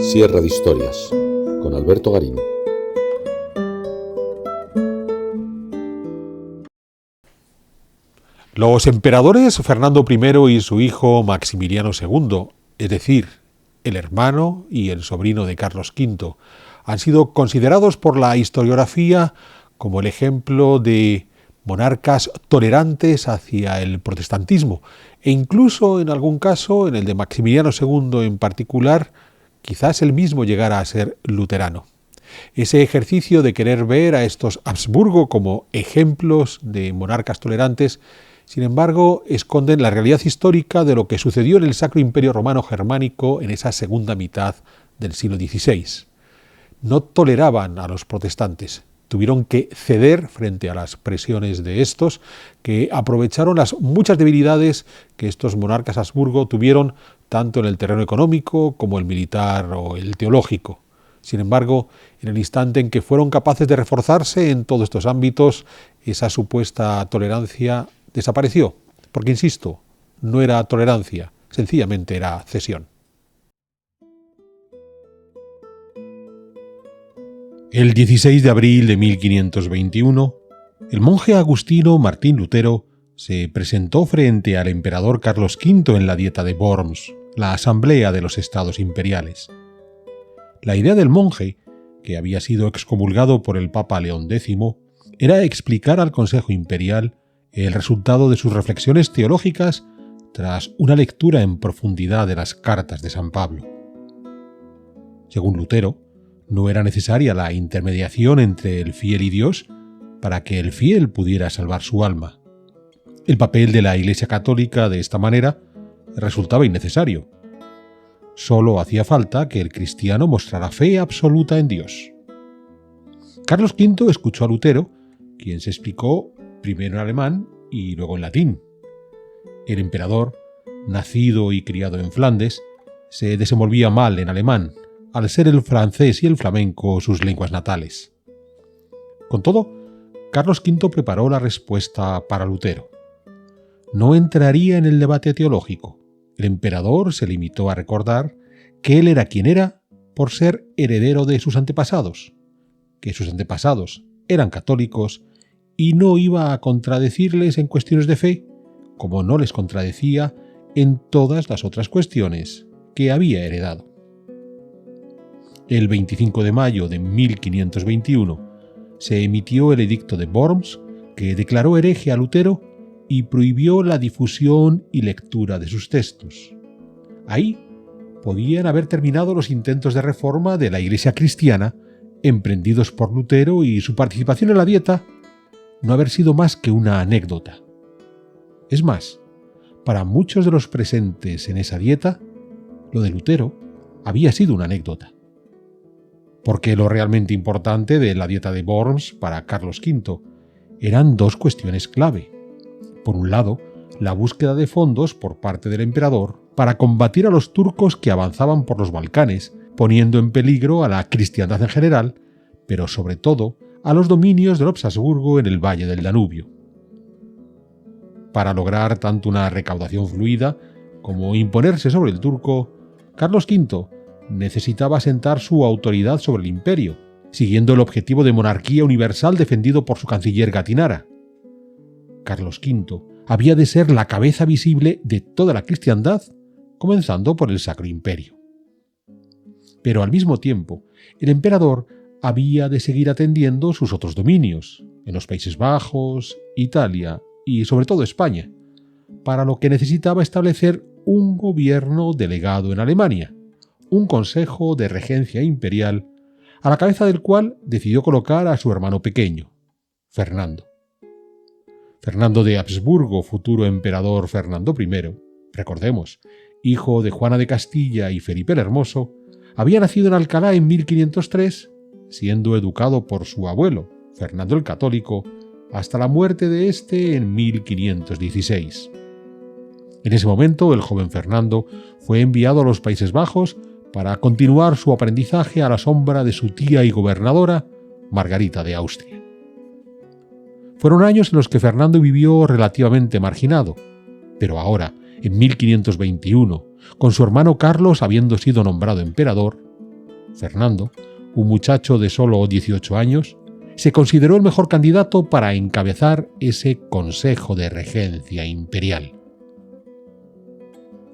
Sierra de Historias, con Alberto Garín. Los emperadores Fernando I y su hijo Maximiliano II, es decir, el hermano y el sobrino de Carlos V, han sido considerados por la historiografía como el ejemplo de monarcas tolerantes hacia el protestantismo, e incluso en algún caso, en el de Maximiliano II en particular, quizás él mismo llegara a ser luterano. Ese ejercicio de querer ver a estos Habsburgo como ejemplos de monarcas tolerantes, sin embargo, esconden la realidad histórica de lo que sucedió en el Sacro Imperio Romano Germánico en esa segunda mitad del siglo XVI. No toleraban a los protestantes. Tuvieron que ceder frente a las presiones de estos, que aprovecharon las muchas debilidades que estos monarcas Habsburgo tuvieron tanto en el terreno económico como el militar o el teológico. Sin embargo, en el instante en que fueron capaces de reforzarse en todos estos ámbitos, esa supuesta tolerancia desapareció, porque, insisto, no era tolerancia, sencillamente era cesión. El 16 de abril de 1521, el monje agustino Martín Lutero se presentó frente al emperador Carlos V en la Dieta de Worms, la asamblea de los estados imperiales. La idea del monje, que había sido excomulgado por el Papa León X, era explicar al Consejo Imperial el resultado de sus reflexiones teológicas tras una lectura en profundidad de las cartas de San Pablo. Según Lutero, no era necesaria la intermediación entre el fiel y Dios para que el fiel pudiera salvar su alma. El papel de la Iglesia Católica de esta manera resultaba innecesario. Solo hacía falta que el cristiano mostrara fe absoluta en Dios. Carlos V escuchó a Lutero, quien se explicó primero en alemán y luego en latín. El emperador, nacido y criado en Flandes, se desenvolvía mal en alemán, al ser el francés y el flamenco sus lenguas natales. Con todo, Carlos V preparó la respuesta para Lutero. No entraría en el debate teológico. El emperador se limitó a recordar que él era quien era por ser heredero de sus antepasados, que sus antepasados eran católicos y no iba a contradecirles en cuestiones de fe, como no les contradecía en todas las otras cuestiones que había heredado. El 25 de mayo de 1521 se emitió el Edicto de Worms, que declaró hereje a Lutero y prohibió la difusión y lectura de sus textos. Ahí podían haber terminado los intentos de reforma de la Iglesia cristiana emprendidos por Lutero, y su participación en la Dieta no haber sido más que una anécdota. Es más, para muchos de los presentes en esa Dieta, lo de Lutero había sido una anécdota. Porque lo realmente importante de la Dieta de Worms para Carlos V eran dos cuestiones clave. Por un lado, la búsqueda de fondos por parte del emperador para combatir a los turcos que avanzaban por los Balcanes, poniendo en peligro a la cristiandad en general, pero sobre todo a los dominios de los Habsburgo en el valle del Danubio. Para lograr tanto una recaudación fluida como imponerse sobre el turco, Carlos V necesitaba asentar su autoridad sobre el imperio, siguiendo el objetivo de monarquía universal defendido por su canciller Gattinara. Carlos V había de ser la cabeza visible de toda la cristiandad, comenzando por el Sacro Imperio. Pero al mismo tiempo, el emperador había de seguir atendiendo sus otros dominios, en los Países Bajos, Italia y sobre todo España, para lo que necesitaba establecer un gobierno delegado en Alemania, un consejo de regencia imperial, a la cabeza del cual decidió colocar a su hermano pequeño, Fernando. Fernando de Habsburgo, futuro emperador Fernando I, recordemos, hijo de Juana de Castilla y Felipe el Hermoso, había nacido en Alcalá en 1503, siendo educado por su abuelo, Fernando el Católico, hasta la muerte de este en 1516. En ese momento, el joven Fernando fue enviado a los Países Bajos para continuar su aprendizaje a la sombra de su tía y gobernadora, Margarita de Austria. Fueron años en los que Fernando vivió relativamente marginado, pero ahora, en 1521, con su hermano Carlos habiendo sido nombrado emperador, Fernando, un muchacho de solo 18 años, se consideró el mejor candidato para encabezar ese Consejo de Regencia Imperial.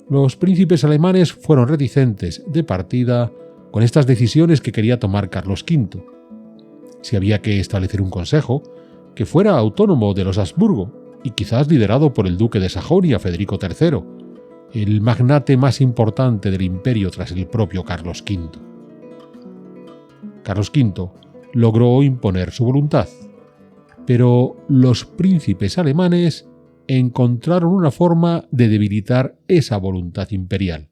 Los príncipes alemanes fueron reticentes de partida con estas decisiones que quería tomar Carlos V. Si había que establecer un consejo que fuera autónomo de los Habsburgo y quizás liderado por el duque de Sajonia, Federico III, el magnate más importante del imperio tras el propio Carlos V. Carlos V logró imponer su voluntad, pero los príncipes alemanes encontraron una forma de debilitar esa voluntad imperial.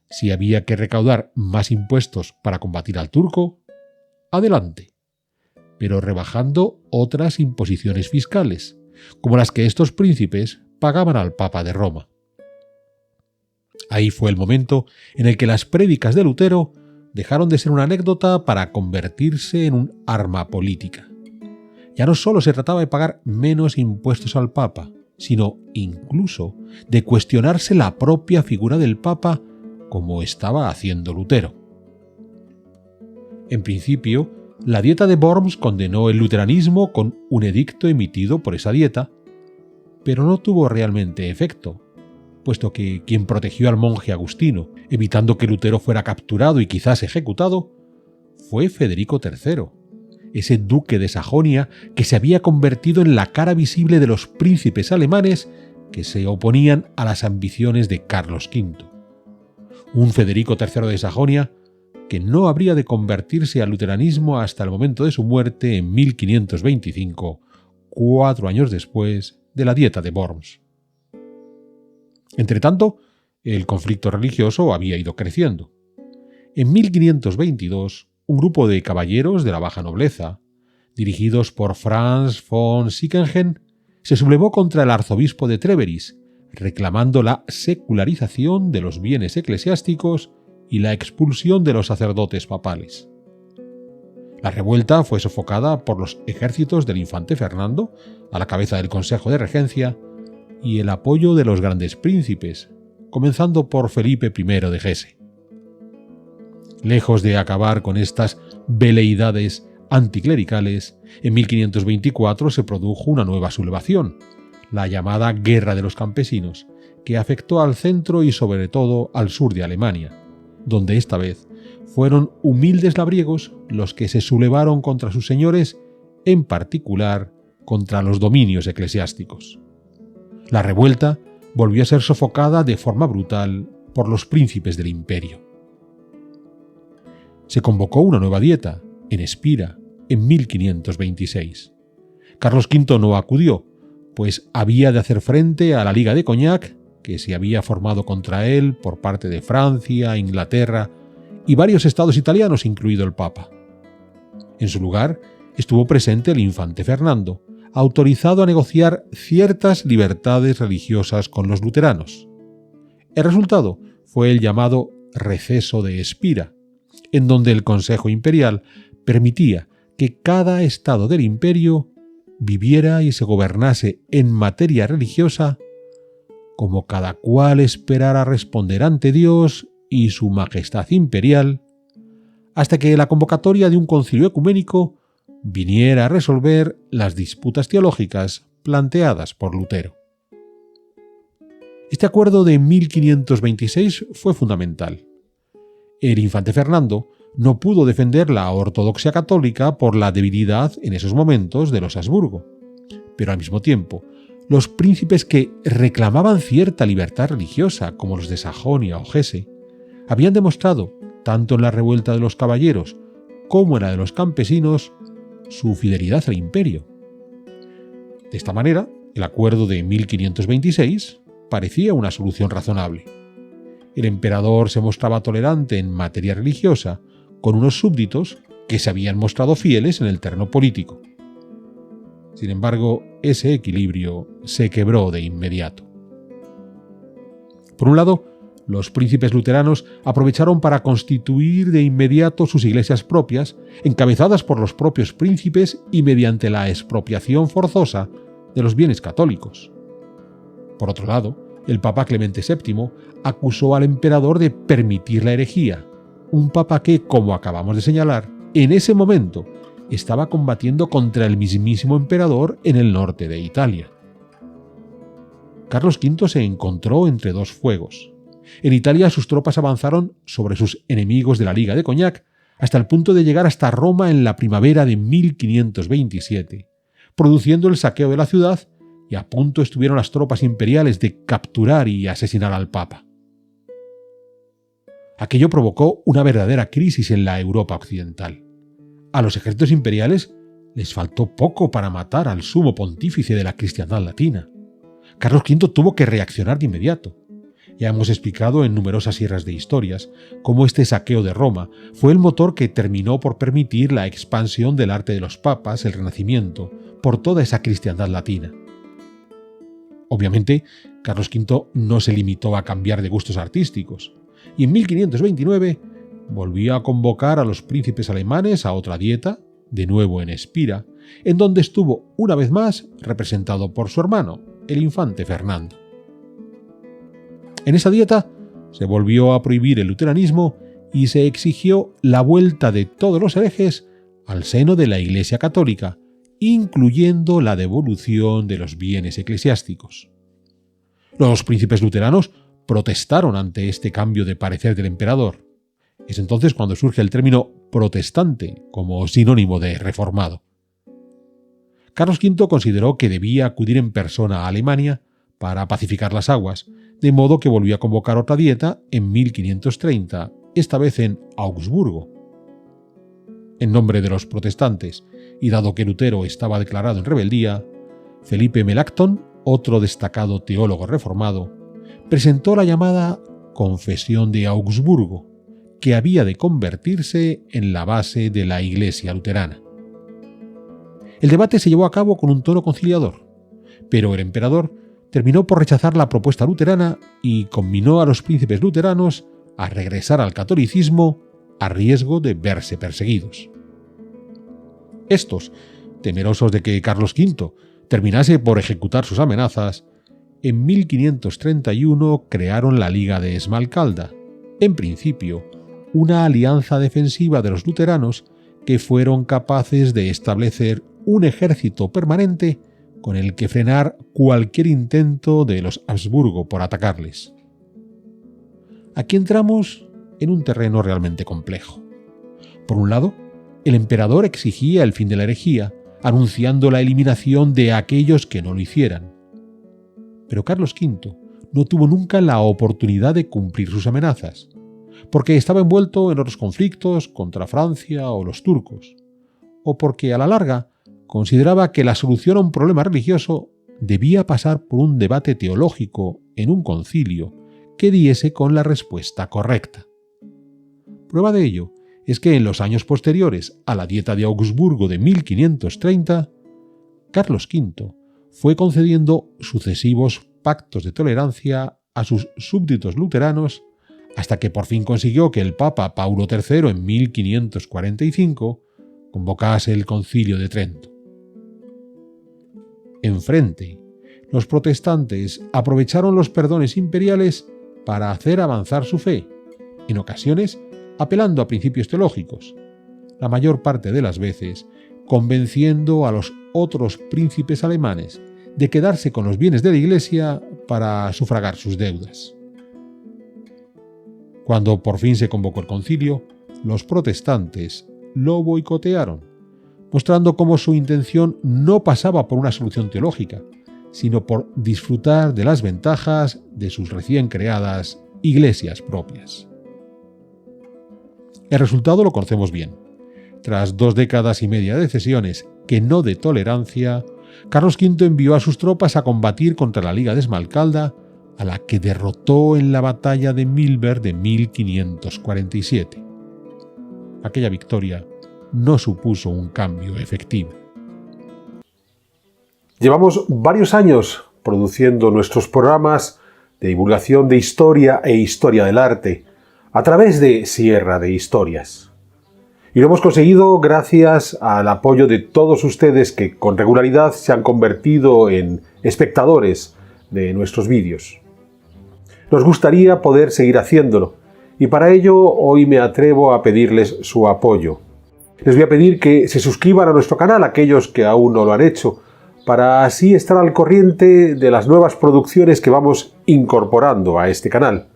Si había que recaudar más impuestos para combatir al turco, adelante, pero rebajando otras imposiciones fiscales, como las que estos príncipes pagaban al Papa de Roma. Ahí fue el momento en el que las prédicas de Lutero dejaron de ser una anécdota para convertirse en un arma política. Ya no solo se trataba de pagar menos impuestos al Papa, sino incluso de cuestionarse la propia figura del Papa, como estaba haciendo Lutero. En principio, la Dieta de Worms condenó el luteranismo con un edicto emitido por esa dieta, pero no tuvo realmente efecto, puesto que quien protegió al monje agustino, evitando que Lutero fuera capturado y quizás ejecutado, fue Federico III, ese duque de Sajonia que se había convertido en la cara visible de los príncipes alemanes que se oponían a las ambiciones de Carlos V. Un Federico III de Sajonia que no habría de convertirse al luteranismo hasta el momento de su muerte en 1525, 4 años después de la Dieta de Worms. Entretanto, el conflicto religioso había ido creciendo. En 1522, un grupo de caballeros de la baja nobleza, dirigidos por Franz von Sickingen, se sublevó contra el arzobispo de Treveris, reclamando la secularización de los bienes eclesiásticos y la expulsión de los sacerdotes papales. La revuelta fue sofocada por los ejércitos del infante Fernando, a la cabeza del Consejo de Regencia, y el apoyo de los grandes príncipes, comenzando por Felipe I de Hesse. Lejos de acabar con estas veleidades anticlericales, en 1524 se produjo una nueva sublevación, la llamada Guerra de los Campesinos, que afectó al centro y sobre todo al sur de Alemania, donde esta vez fueron humildes labriegos los que se sublevaron contra sus señores, en particular contra los dominios eclesiásticos. La revuelta volvió a ser sofocada de forma brutal por los príncipes del imperio. Se convocó una nueva dieta, en Espira, en 1526. Carlos V no acudió, pues había de hacer frente a la Liga de Cognac, que se había formado contra él por parte de Francia, Inglaterra y varios estados italianos, incluido el Papa. En su lugar estuvo presente el infante Fernando, autorizado a negociar ciertas libertades religiosas con los luteranos. El resultado fue el llamado Receso de Espira, en donde el Consejo Imperial permitía que cada estado del imperio viviera y se gobernase en materia religiosa como cada cual esperara responder ante Dios y su majestad imperial, hasta que la convocatoria de un concilio ecuménico viniera a resolver las disputas teológicas planteadas por Lutero. Este acuerdo de 1526 fue fundamental. El infante Fernando no pudo defender la ortodoxia católica por la debilidad en esos momentos de los Habsburgo, pero al mismo tiempo, los príncipes que reclamaban cierta libertad religiosa, como los de Sajonia o Hesse, habían demostrado, tanto en la revuelta de los caballeros como en la de los campesinos, su fidelidad al imperio. De esta manera, el acuerdo de 1526 parecía una solución razonable. El emperador se mostraba tolerante en materia religiosa con unos súbditos que se habían mostrado fieles en el terreno político. Sin embargo, ese equilibrio se quebró de inmediato. Por un lado, los príncipes luteranos aprovecharon para constituir de inmediato sus iglesias propias, encabezadas por los propios príncipes y mediante la expropiación forzosa de los bienes católicos. Por otro lado, el Papa Clemente VII acusó al emperador de permitir la herejía, un papa que, como acabamos de señalar, en ese momento estaba combatiendo contra el mismísimo emperador en el norte de Italia. Carlos V se encontró entre dos fuegos. En Italia sus tropas avanzaron sobre sus enemigos de la Liga de Cognac hasta el punto de llegar hasta Roma en la primavera de 1527, produciendo el saqueo de la ciudad, y a punto estuvieron las tropas imperiales de capturar y asesinar al Papa. Aquello provocó una verdadera crisis en la Europa occidental. A los ejércitos imperiales les faltó poco para matar al sumo pontífice de la cristiandad latina. Carlos V tuvo que reaccionar de inmediato. Ya hemos explicado en numerosas sierras de historias cómo este saqueo de Roma fue el motor que terminó por permitir la expansión del arte de los papas, el Renacimiento, por toda esa cristiandad latina. Obviamente, Carlos V no se limitó a cambiar de gustos artísticos, y en 1529 volvió a convocar a los príncipes alemanes a otra dieta, de nuevo en Espira, en donde estuvo una vez más representado por su hermano, el infante Fernando. En esa dieta se volvió a prohibir el luteranismo y se exigió la vuelta de todos los herejes al seno de la Iglesia católica, incluyendo la devolución de los bienes eclesiásticos. Los príncipes luteranos protestaron ante este cambio de parecer del emperador. Es entonces cuando surge el término protestante como sinónimo de reformado. Carlos V consideró que debía acudir en persona a Alemania para pacificar las aguas, de modo que volvió a convocar otra dieta en 1530, esta vez en Augsburgo. En nombre de los protestantes, y dado que Lutero estaba declarado en rebeldía, Felipe Melanchthon, otro destacado teólogo reformado, presentó la llamada Confesión de Augsburgo, que había de convertirse en la base de la Iglesia luterana. El debate se llevó a cabo con un tono conciliador, pero el emperador terminó por rechazar la propuesta luterana y conminó a los príncipes luteranos a regresar al catolicismo a riesgo de verse perseguidos. Estos, temerosos de que Carlos V terminase por ejecutar sus amenazas, en 1531 crearon la Liga de Esmalcalda, en principio una alianza defensiva de los luteranos que fueron capaces de establecer un ejército permanente con el que frenar cualquier intento de los Habsburgo por atacarles. Aquí entramos en un terreno realmente complejo. Por un lado, el emperador exigía el fin de la herejía, anunciando la eliminación de aquellos que no lo hicieran. Pero Carlos V no tuvo nunca la oportunidad de cumplir sus amenazas, porque estaba envuelto en otros conflictos contra Francia o los turcos, o porque a la larga consideraba que la solución a un problema religioso debía pasar por un debate teológico en un concilio que diese con la respuesta correcta. Prueba de ello es que en los años posteriores a la Dieta de Augsburgo de 1530, Carlos V fue concediendo sucesivos pactos de tolerancia a sus súbditos luteranos hasta que por fin consiguió que el Papa Paulo III en 1545 convocase el Concilio de Trento. Enfrente, los protestantes aprovecharon los perdones imperiales para hacer avanzar su fe, en ocasiones apelando a principios teológicos, la mayor parte de las veces convenciendo a los otros príncipes alemanes de quedarse con los bienes de la Iglesia para sufragar sus deudas. Cuando por fin se convocó el concilio, los protestantes lo boicotearon, mostrando cómo su intención no pasaba por una solución teológica, sino por disfrutar de las ventajas de sus recién creadas iglesias propias. El resultado lo conocemos bien. Tras 2 décadas y media de cesiones, que no de tolerancia, Carlos V envió a sus tropas a combatir contra la Liga de Esmalcalda, a la que derrotó en la batalla de Milberg de 1547. Aquella victoria no supuso un cambio efectivo. Llevamos varios años produciendo nuestros programas de divulgación de historia e historia del arte a través de Sierra de Historias. Y lo hemos conseguido gracias al apoyo de todos ustedes que con regularidad se han convertido en espectadores de nuestros vídeos. Nos gustaría poder seguir haciéndolo y para ello hoy me atrevo a pedirles su apoyo. Les voy a pedir que se suscriban a nuestro canal, aquellos que aún no lo han hecho, para así estar al corriente de las nuevas producciones que vamos incorporando a este canal.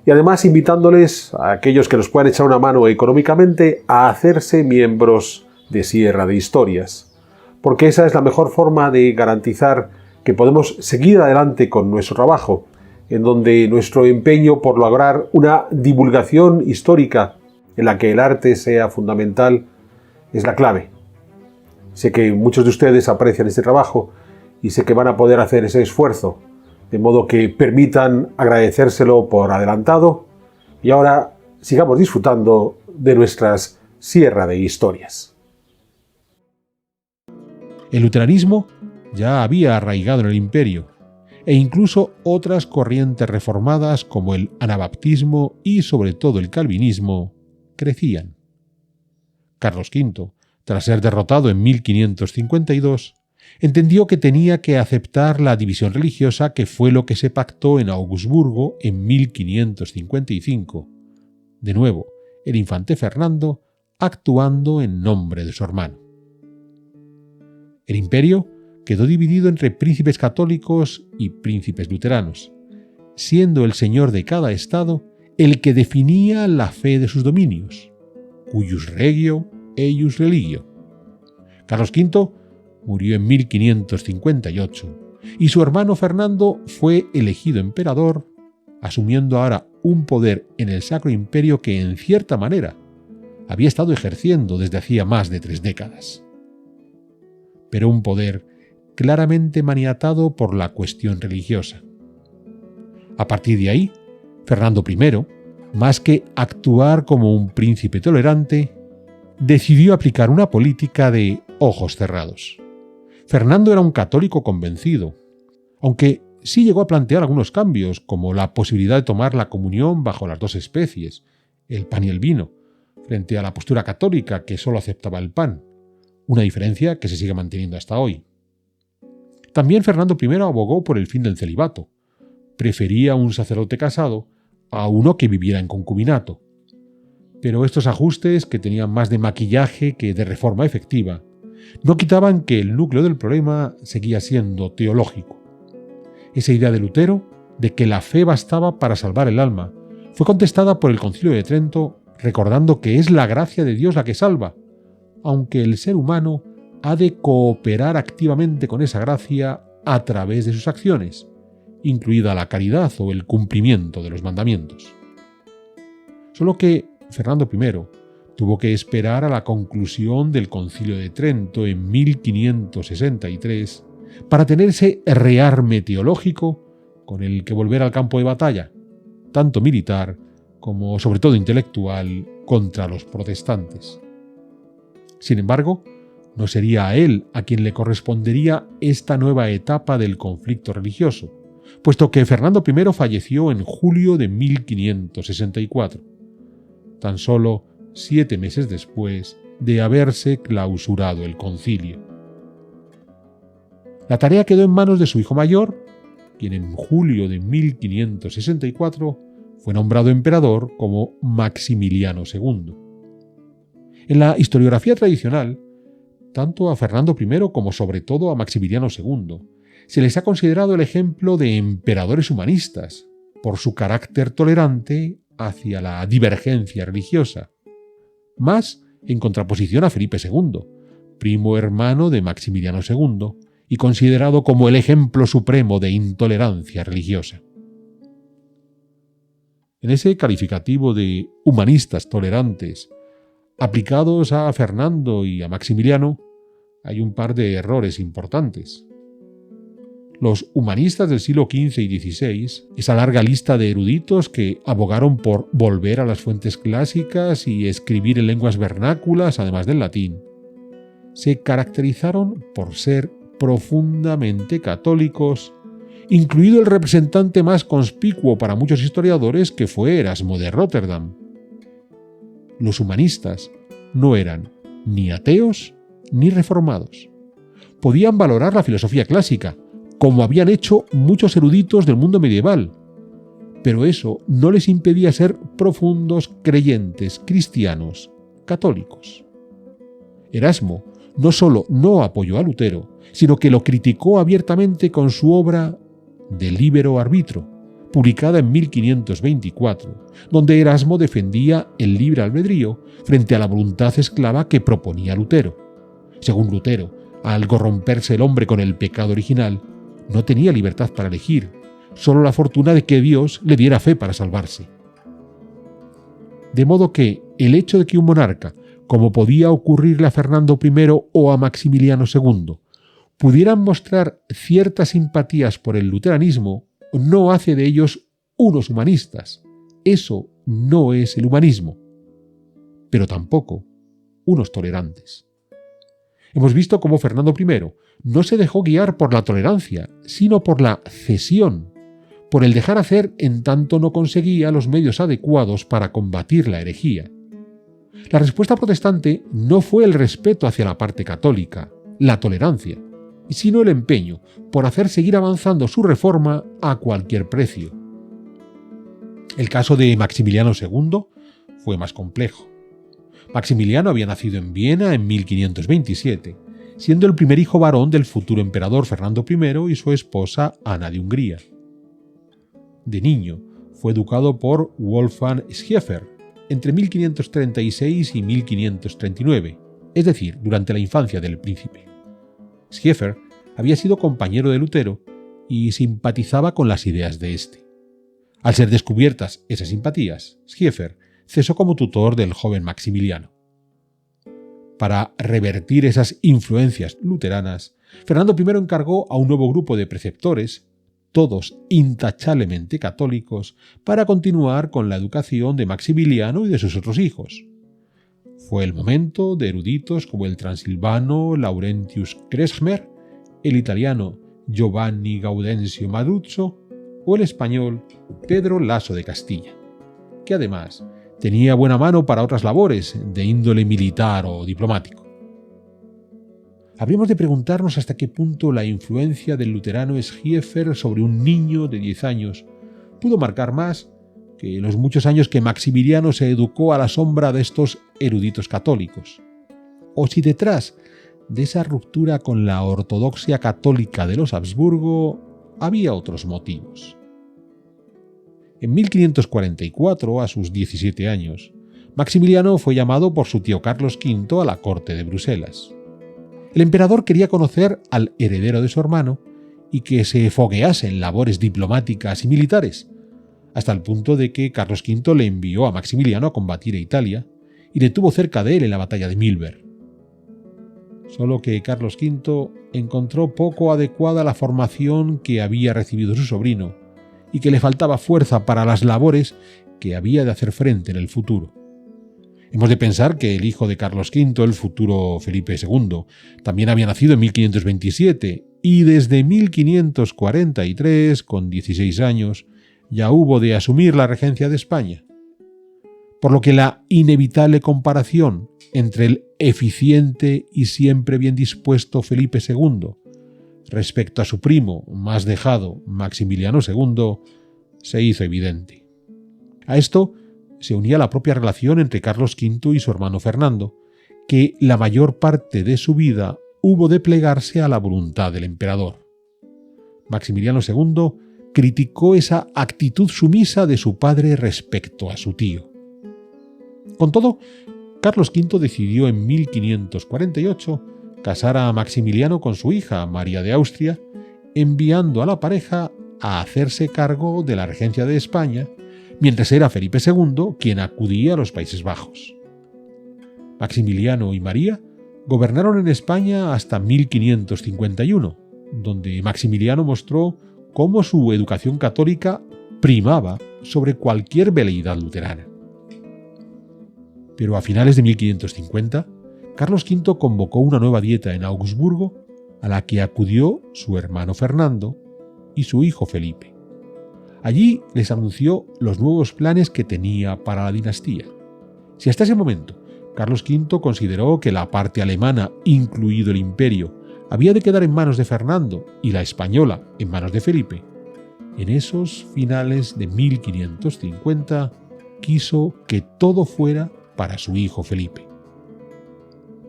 Y además invitándoles a aquellos que nos puedan echar una mano económicamente a hacerse miembros de Sierra de Historias, porque esa es la mejor forma de garantizar que podemos seguir adelante con nuestro trabajo, en donde nuestro empeño por lograr una divulgación histórica en la que el arte sea fundamental es la clave. Sé que muchos de ustedes aprecian este trabajo y sé que van a poder hacer ese esfuerzo, de modo que permitan agradecérselo por adelantado y ahora sigamos disfrutando de nuestras Sierra de Historias. El luteranismo ya había arraigado en el imperio, e incluso otras corrientes reformadas como el anabaptismo y sobre todo el calvinismo crecían. Carlos V, tras ser derrotado en 1552, entendió que tenía que aceptar la división religiosa, que fue lo que se pactó en Augsburgo en 1555. De nuevo, el infante Fernando actuando en nombre de su hermano. El imperio quedó dividido entre príncipes católicos y príncipes luteranos, siendo el señor de cada estado el que definía la fe de sus dominios, cuius regio eius religio. Carlos V murió en 1558 y su hermano Fernando fue elegido emperador, asumiendo ahora un poder en el Sacro Imperio que en cierta manera había estado ejerciendo desde hacía más de 3 décadas. Pero un poder claramente maniatado por la cuestión religiosa. A partir de ahí, Fernando I, más que actuar como un príncipe tolerante, decidió aplicar una política de ojos cerrados. Fernando era un católico convencido, aunque sí llegó a plantear algunos cambios, como la posibilidad de tomar la comunión bajo las 2 especies, el pan y el vino, frente a la postura católica que solo aceptaba el pan, una diferencia que se sigue manteniendo hasta hoy. También Fernando I abogó por el fin del celibato. Prefería un sacerdote casado a uno que viviera en concubinato. Pero estos ajustes, que tenían más de maquillaje que de reforma efectiva, no quitaban que el núcleo del problema seguía siendo teológico. Esa idea de Lutero, de que la fe bastaba para salvar el alma, fue contestada por el Concilio de Trento, recordando que es la gracia de Dios la que salva, aunque el ser humano ha de cooperar activamente con esa gracia a través de sus acciones, incluida la caridad o el cumplimiento de los mandamientos. Solo que Fernando I tuvo que esperar a la conclusión del Concilio de Trento en 1563 para tener ese rearme teológico con el que volver al campo de batalla, tanto militar como sobre todo intelectual, contra los protestantes. Sin embargo, no sería a él a quien le correspondería esta nueva etapa del conflicto religioso, puesto que Fernando I falleció en julio de 1564, tan solo 7 meses después de haberse clausurado el concilio. La tarea quedó en manos de su hijo mayor, quien en julio de 1564 fue nombrado emperador como Maximiliano II. En la historiografía tradicional, tanto a Fernando I como sobre todo a Maximiliano II, se les ha considerado el ejemplo de emperadores humanistas, por su carácter tolerante hacia la divergencia religiosa, más en contraposición a Felipe II, primo hermano de Maximiliano II, y considerado como el ejemplo supremo de intolerancia religiosa. En ese calificativo de humanistas tolerantes, aplicados a Fernando y a Maximiliano, hay un par de errores importantes. Los humanistas del siglo XV y XVI, esa larga lista de eruditos que abogaron por volver a las fuentes clásicas y escribir en lenguas vernáculas, además del latín, se caracterizaron por ser profundamente católicos, incluido el representante más conspicuo para muchos historiadores, que fue Erasmo de Róterdam. Los humanistas no eran ni ateos ni reformados. Podían valorar la filosofía clásica, como habían hecho muchos eruditos del mundo medieval, pero eso no les impedía ser profundos creyentes cristianos católicos. Erasmo no solo no apoyó a Lutero, sino que lo criticó abiertamente con su obra De Libero Arbitro, publicada en 1524, donde Erasmo defendía el libre albedrío frente a la voluntad esclava que proponía Lutero. Según Lutero, al corromperse el hombre con el pecado original, no tenía libertad para elegir, solo la fortuna de que Dios le diera fe para salvarse. De modo que el hecho de que un monarca, como podía ocurrirle a Fernando I o a Maximiliano II, pudieran mostrar ciertas simpatías por el luteranismo, no hace de ellos unos humanistas. Eso no es el humanismo, pero tampoco unos tolerantes. Hemos visto cómo Fernando I no se dejó guiar por la tolerancia, sino por la cesión, por el dejar hacer en tanto no conseguía los medios adecuados para combatir la herejía. La respuesta protestante no fue el respeto hacia la parte católica, la tolerancia, sino el empeño por hacer seguir avanzando su reforma a cualquier precio. El caso de Maximiliano II fue más complejo. Maximiliano había nacido en Viena en 1527, siendo el primer hijo varón del futuro emperador Fernando I y su esposa Ana de Hungría. De niño, fue educado por Wolfgang Schäfer entre 1536 y 1539, es decir, durante la infancia del príncipe. Schäfer había sido compañero de Lutero y simpatizaba con las ideas de éste. Al ser descubiertas esas simpatías, Schäfer cesó como tutor del joven Maximiliano. Para revertir esas influencias luteranas, Fernando I encargó a un nuevo grupo de preceptores, todos intachablemente católicos, para continuar con la educación de Maximiliano y de sus otros hijos. Fue el momento de eruditos como el transilvano Laurentius Kretschmer, el italiano Giovanni Gaudencio Maduzzo o el español Pedro Laso de Castilla, que además tenía buena mano para otras labores de índole militar o diplomático. Habríamos de preguntarnos hasta qué punto la influencia del luterano Schäfer sobre un niño de 10 años pudo marcar más que los muchos años que Maximiliano se educó a la sombra de estos eruditos católicos, o si detrás de esa ruptura con la ortodoxia católica de los Habsburgo había otros motivos. En 1544, a sus 17 años, Maximiliano fue llamado por su tío Carlos V a la corte de Bruselas. El emperador quería conocer al heredero de su hermano y que se foguease en labores diplomáticas y militares, hasta el punto de que Carlos V le envió a Maximiliano a combatir a Italia y le tuvo cerca de él en la batalla de Milberg. Solo que Carlos V encontró poco adecuada la formación que había recibido su sobrino y que le faltaba fuerza para las labores que había de hacer frente en el futuro. Hemos de pensar que el hijo de Carlos V, el futuro Felipe II, también había nacido en 1527 y desde 1543, con 16 años, ya hubo de asumir la regencia de España. Por lo que la inevitable comparación entre el eficiente y siempre bien dispuesto Felipe II respecto a su primo más dejado Maximiliano II se hizo evidente. A esto se unía la propia relación entre Carlos V y su hermano Fernando, que la mayor parte de su vida hubo de plegarse a la voluntad del emperador. Maximiliano II criticó esa actitud sumisa de su padre respecto a su tío. Con todo, Carlos V decidió en 1548 casar a Maximiliano con su hija María de Austria, enviando a la pareja a hacerse cargo de la regencia de España, mientras era Felipe II quien acudía a los Países Bajos. Maximiliano y María gobernaron en España hasta 1551, donde Maximiliano mostró cómo su educación católica primaba sobre cualquier veleidad luterana. Pero a finales de 1550, Carlos V convocó una nueva dieta en Augsburgo a la que acudió su hermano Fernando y su hijo Felipe. Allí les anunció los nuevos planes que tenía para la dinastía. Si hasta ese momento Carlos V consideró que la parte alemana, incluido el imperio, había de quedar en manos de Fernando y la española en manos de Felipe, en esos finales de 1550, quiso que todo fuera para su hijo Felipe.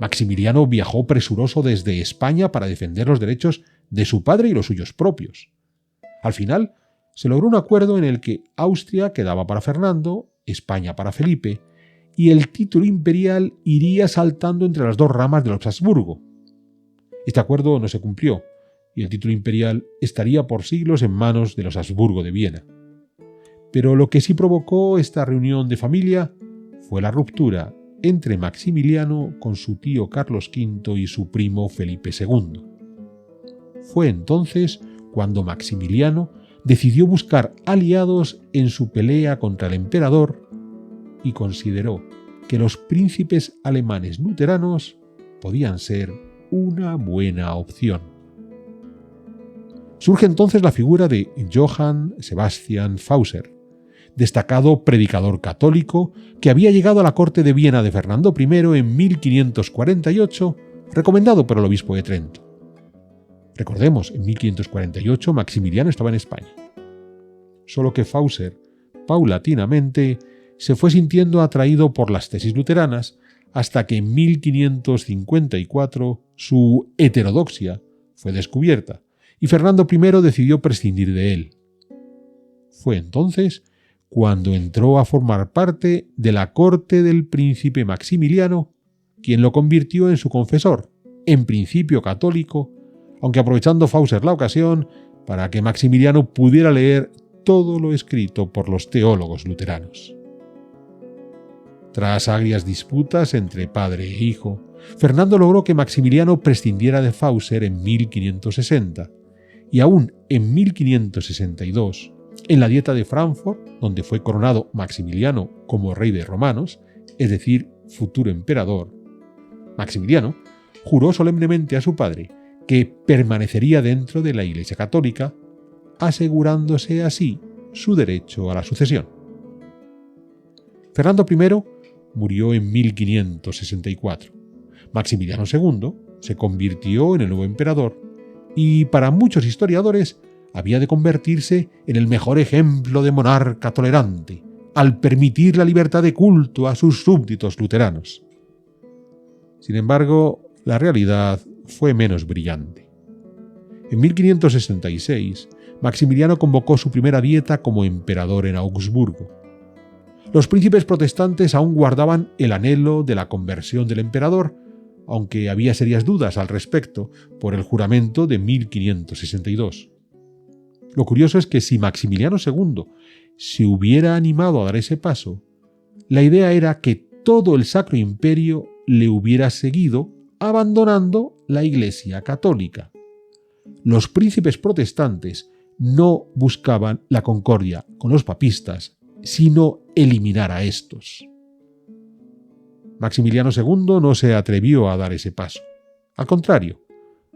Maximiliano viajó presuroso desde España para defender los derechos de su padre y los suyos propios. Al final, se logró un acuerdo en el que Austria quedaba para Fernando, España para Felipe, y el título imperial iría saltando entre las dos ramas de los Habsburgo. Este acuerdo no se cumplió, y el título imperial estaría por siglos en manos de los Habsburgo de Viena. Pero lo que sí provocó esta reunión de familia fue la ruptura entre Maximiliano con su tío Carlos V y su primo Felipe II. Fue entonces cuando Maximiliano decidió buscar aliados en su pelea contra el emperador y consideró que los príncipes alemanes luteranos podían ser una buena opción. Surge entonces la figura de Johann Sebastian Fauser, destacado predicador católico que había llegado a la corte de Viena de Fernando I en 1548, recomendado por el obispo de Trento. Recordemos, en 1548 Maximiliano estaba en España. Solo que Fauser, paulatinamente, se fue sintiendo atraído por las tesis luteranas hasta que en 1554 su heterodoxia fue descubierta y Fernando I decidió prescindir de él. Fue entonces cuando entró a formar parte de la corte del príncipe Maximiliano, quien lo convirtió en su confesor, en principio católico, aunque aprovechando Fauser la ocasión para que Maximiliano pudiera leer todo lo escrito por los teólogos luteranos. Tras agrias disputas entre padre e hijo, Fernando logró que Maximiliano prescindiera de Fauser en 1560, y aún en 1562, en la Dieta de Frankfurt, donde fue coronado Maximiliano como rey de romanos, es decir, futuro emperador, Maximiliano juró solemnemente a su padre que permanecería dentro de la Iglesia Católica, asegurándose así su derecho a la sucesión. Fernando I murió en 1564. Maximiliano II se convirtió en el nuevo emperador y, para muchos historiadores, había de convertirse en el mejor ejemplo de monarca tolerante, al permitir la libertad de culto a sus súbditos luteranos. Sin embargo, la realidad fue menos brillante. En 1566, Maximiliano convocó su primera dieta como emperador en Augsburgo. Los príncipes protestantes aún guardaban el anhelo de la conversión del emperador, aunque había serias dudas al respecto por el juramento de 1562. Lo curioso es que si Maximiliano II se hubiera animado a dar ese paso, la idea era que todo el Sacro Imperio le hubiera seguido, abandonando la Iglesia Católica. Los príncipes protestantes no buscaban la concordia con los papistas, sino eliminar a estos. Maximiliano II no se atrevió a dar ese paso. Al contrario,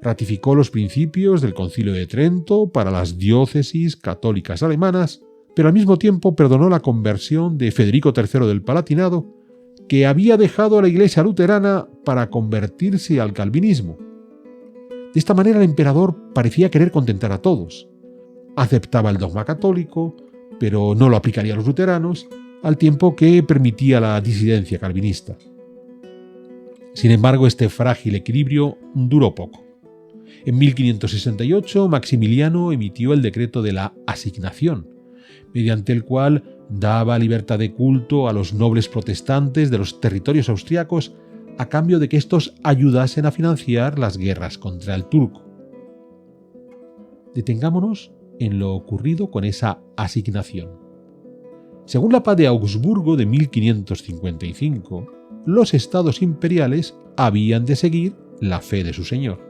ratificó los principios del Concilio de Trento para las diócesis católicas alemanas, pero al mismo tiempo perdonó la conversión de Federico III del Palatinado, que había dejado a la Iglesia luterana para convertirse al calvinismo. De esta manera el emperador parecía querer contentar a todos. Aceptaba el dogma católico, pero no lo aplicaría a los luteranos, al tiempo que permitía la disidencia calvinista. Sin embargo, este frágil equilibrio duró poco. En 1568, Maximiliano emitió el decreto de la asignación, mediante el cual daba libertad de culto a los nobles protestantes de los territorios austriacos a cambio de que estos ayudasen a financiar las guerras contra el turco. Detengámonos en lo ocurrido con esa asignación. Según la paz de Augsburgo de 1555, los estados imperiales habían de seguir la fe de su señor.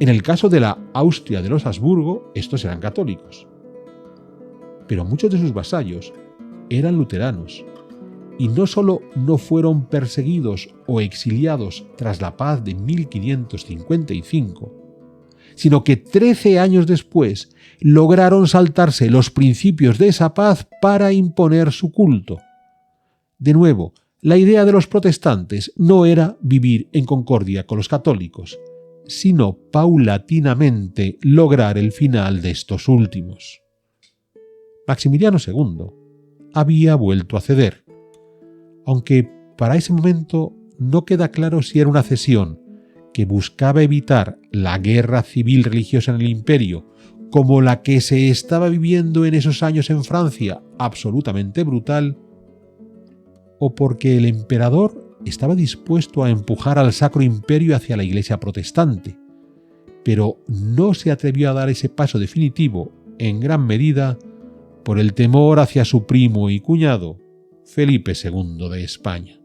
En el caso de la Austria de los Habsburgo, estos eran católicos. Pero muchos de sus vasallos eran luteranos, y no solo no fueron perseguidos o exiliados tras la paz de 1555, sino que 13 años después lograron saltarse los principios de esa paz para imponer su culto. De nuevo, la idea de los protestantes no era vivir en concordia con los católicos, sino paulatinamente lograr el final de estos últimos. Maximiliano II había vuelto a ceder, aunque para ese momento no queda claro si era una cesión que buscaba evitar la guerra civil religiosa en el imperio, como la que se estaba viviendo en esos años en Francia, absolutamente brutal, o porque el emperador estaba dispuesto a empujar al Sacro Imperio hacia la Iglesia protestante, pero no se atrevió a dar ese paso definitivo, en gran medida, por el temor hacia su primo y cuñado, Felipe II de España.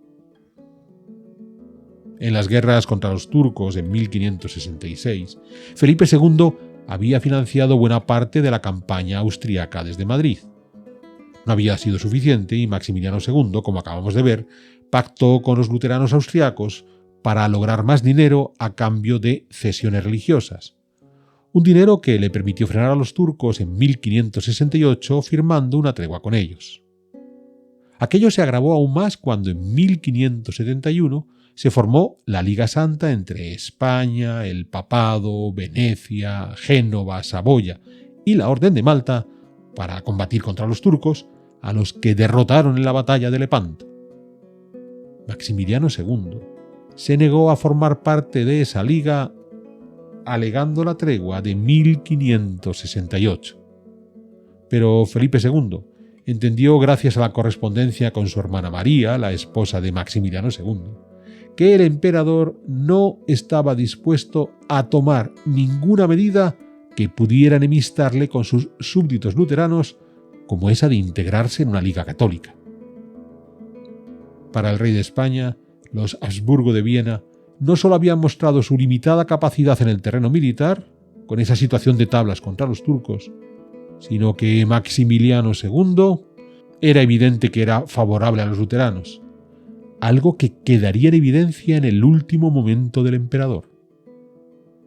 En las guerras contra los turcos en 1566, Felipe II había financiado buena parte de la campaña austriaca desde Madrid. No había sido suficiente y Maximiliano II, como acabamos de ver, pactó con los luteranos austriacos para lograr más dinero a cambio de cesiones religiosas. Un dinero que le permitió frenar a los turcos en 1568 firmando una tregua con ellos. Aquello se agravó aún más cuando en 1571 se formó la Liga Santa entre España, el Papado, Venecia, Génova, Saboya y la Orden de Malta para combatir contra los turcos, a los que derrotaron en la batalla de Lepanto. Maximiliano II se negó a formar parte de esa liga alegando la tregua de 1568. Pero Felipe II entendió, gracias a la correspondencia con su hermana María, la esposa de Maximiliano II, que el emperador no estaba dispuesto a tomar ninguna medida que pudiera enemistarle con sus súbditos luteranos, como esa de integrarse en una liga católica. Para el rey de España, los Habsburgo de Viena no solo habían mostrado su limitada capacidad en el terreno militar, con esa situación de tablas contra los turcos, sino que Maximiliano II era evidente que era favorable a los luteranos, algo que quedaría en evidencia en el último momento del emperador.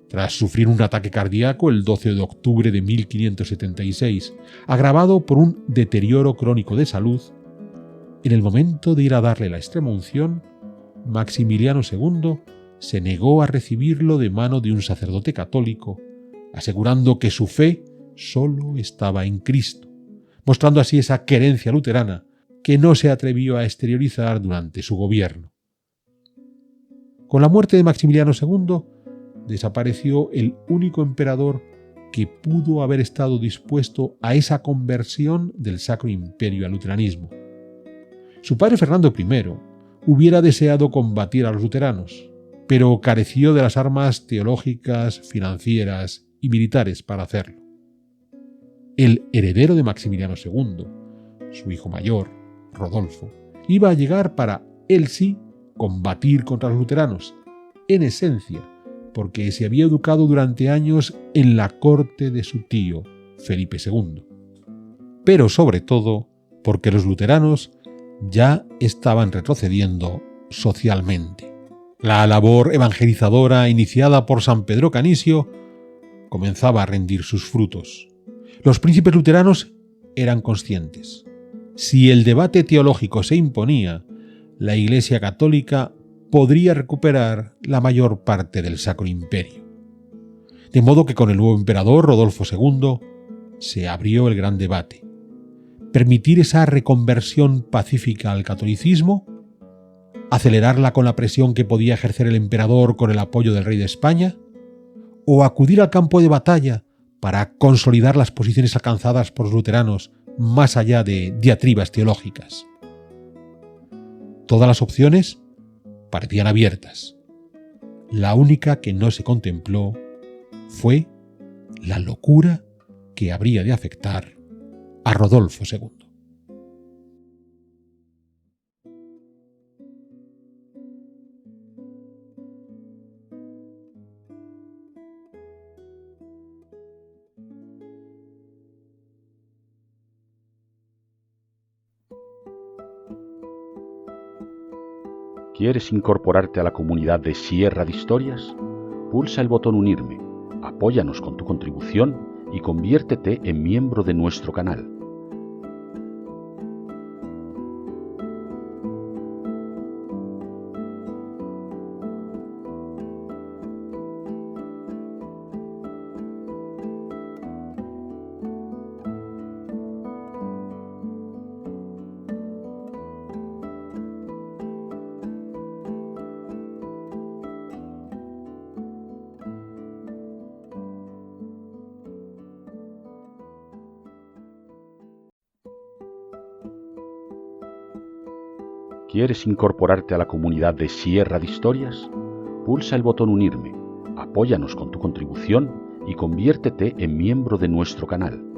Tras sufrir un ataque cardíaco el 12 de octubre de 1576, agravado por un deterioro crónico de salud, en el momento de ir a darle la extrema unción, Maximiliano II se negó a recibirlo de mano de un sacerdote católico, asegurando que su fe solo estaba en Cristo, mostrando así esa querencia luterana que no se atrevió a exteriorizar durante su gobierno. Con la muerte de Maximiliano II, desapareció el único emperador que pudo haber estado dispuesto a esa conversión del Sacro Imperio al luteranismo. Su padre Fernando I hubiera deseado combatir a los luteranos, pero careció de las armas teológicas, financieras y militares para hacerlo. El heredero de Maximiliano II, su hijo mayor, Rodolfo, iba a llegar para, él sí, combatir contra los luteranos, en esencia, porque se había educado durante años en la corte de su tío, Felipe II. Pero sobre todo, porque los luteranos ya estaban retrocediendo socialmente. La labor evangelizadora iniciada por San Pedro Canisio comenzaba a rendir sus frutos. Los príncipes luteranos eran conscientes. Si el debate teológico se imponía, la Iglesia católica podría recuperar la mayor parte del Sacro Imperio. De modo que con el nuevo emperador, Rodolfo II, se abrió el gran debate. ¿Permitir esa reconversión pacífica al catolicismo? ¿Acelerarla con la presión que podía ejercer el emperador con el apoyo del rey de España? ¿O acudir al campo de batalla para consolidar las posiciones alcanzadas por los luteranos más allá de diatribas teológicas? Todas las opciones parecían abiertas. La única que no se contempló fue la locura que habría de afectar a Rodolfo II. ¿Quieres incorporarte a la comunidad de Sierra de Historias? Pulsa el botón Unirme, apóyanos con tu contribución y conviértete en miembro de nuestro canal. ¿Quieres incorporarte a la comunidad de Sierra de Historias? Pulsa el botón Unirme, apóyanos con tu contribución y conviértete en miembro de nuestro canal.